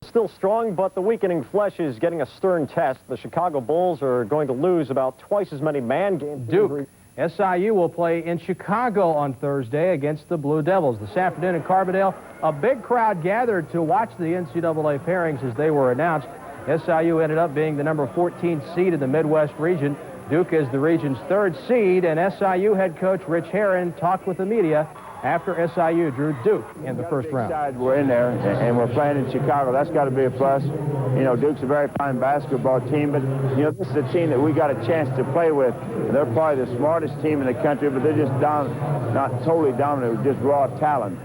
still strong, but the weakening flesh is getting a stern test. The Chicago Bulls are going to lose about twice as many man games. Duke. SIU will play in Chicago on Thursday against the Blue Devils. This afternoon in Carbondale, a big crowd gathered to watch the NCAA pairings as they were announced. SIU ended up being the number 14 seed in the Midwest region. Duke is the region's 3rd seed, and SIU head coach Rich Herrin talked with the media after SIU drew Duke in the first round. We're in there, and we're playing in Chicago. That's got to be a plus. You know, Duke's a very fine basketball team, but, you know, this is a team that we got a chance to play with. They're probably the smartest team in the country, but they're just not totally dominant, just raw talent.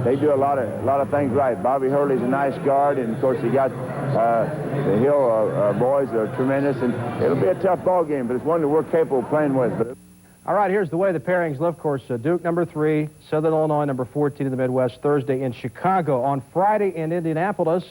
They do a lot of things right. Bobby Hurley's a nice guard, and, of course, you got the Hill boys are tremendous, and it'll be a tough ball game, but it's one that we're capable of playing with. All right, here's the way the pairings look. Of course, Duke number 3, Southern Illinois number 14 in the Midwest, Thursday in Chicago. On Friday in Indianapolis,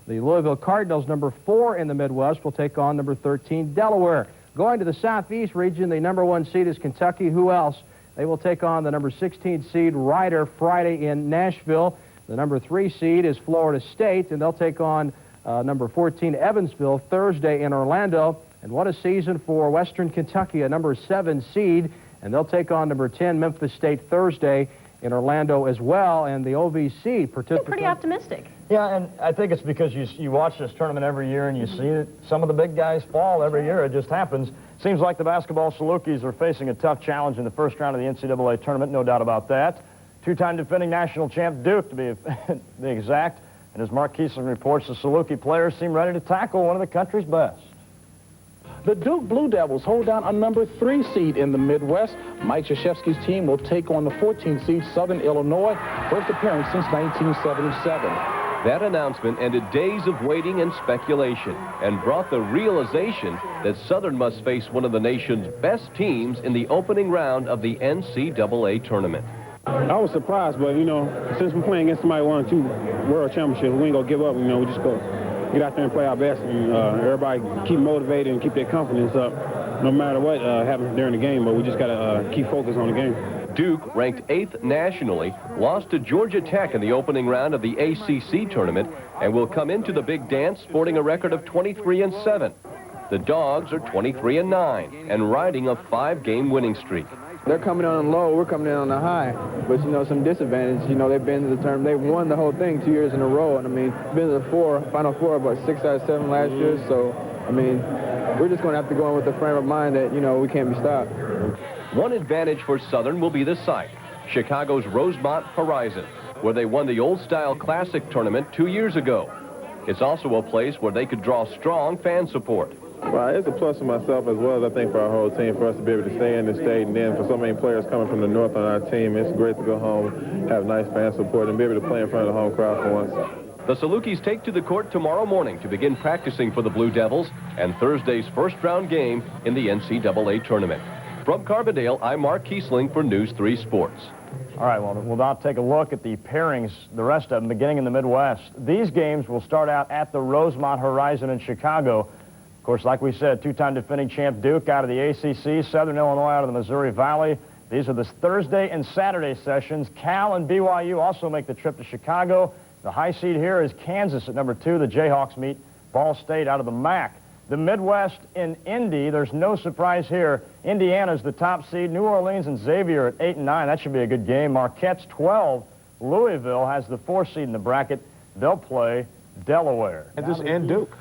the Louisville Cardinals, number 4 in the Midwest, will take on number 13 Delaware. Going to the Southeast region, the number 1 seed is Kentucky. Who else? They will take on the number 16 seed Rider Friday in Nashville. The number 3 seed is Florida State, and they'll take on number 14 Evansville Thursday in Orlando. And what a season for Western Kentucky, a number 7 seed, and they'll take on number 10 Memphis State Thursday in Orlando as well. And the OVC participants. Pretty optimistic. Yeah, and I think it's because you watch this tournament every year and you see it. Some of the big guys fall every year. It just happens. Seems like the basketball Salukis are facing a tough challenge in the first round of the NCAA tournament, no doubt about that. 2-time defending national champ Duke, to be exact. And as Mark Kiesling reports, the Saluki players seem ready to tackle one of the country's best. The Duke Blue Devils hold down a number 3 seed in the Midwest. Mike Krzyzewski's team will take on the 14 seed Southern Illinois, first appearance since 1977. That announcement ended days of waiting and speculation and brought the realization that Southern must face one of the nation's best teams in the opening round of the NCAA tournament. I was surprised, but, you know, since we're playing against somebody who won 2 world championships, we ain't going to give up. You know, we just go get out there and play our best, and everybody keep motivated and keep their confidence up no matter what happens during the game, but we just got to keep focused on the game. Duke, ranked 8th nationally, lost to Georgia Tech in the opening round of the ACC tournament and will come into the big dance sporting a record of 23-7. The Dogs are 23-9 and riding a 5-game winning streak. They're coming on low, we're coming in on the high. But, you know, some disadvantage, you know, they've been to the tournament. They've won the whole thing 2 years in a row. And, I mean, been to the Final Four, about 6 out of 7 last year. So, I mean, we're just going to have to go in with the frame of mind that, you know, we can't be stopped. One advantage for Southern will be the site, Chicago's Rosemont Horizon, where they won the Old-Style Classic tournament 2 years ago. It's also a place where they could draw strong fan support. Well, it's a plus for myself as well as I think for our whole team, for us to be able to stay in the state, and then for so many players coming from the north on our team, it's great to go home, have nice fan support, and be able to play in front of the home crowd for once. The Salukis take to the court tomorrow morning to begin practicing for the Blue Devils and Thursday's first-round game in the NCAA tournament. From Carbondale, I'm Mark Kiesling for News 3 Sports. All right, well, we'll now take a look at the pairings, the rest of them, beginning in the Midwest. These games will start out at the Rosemont Horizon in Chicago. Of course, like we said, 2-time defending champ Duke out of the ACC, Southern Illinois out of the Missouri Valley. These are the Thursday and Saturday sessions. Cal and BYU also make the trip to Chicago. The high seed here is Kansas at number 2. The Jayhawks meet Ball State out of the MAC. The Midwest in Indy, there's no surprise here. Indiana's the top seed. New Orleans and Xavier at 8 and 9. That should be a good game. Marquette's 12. Louisville has the 4 seed in the bracket. They'll play Delaware. And Duke.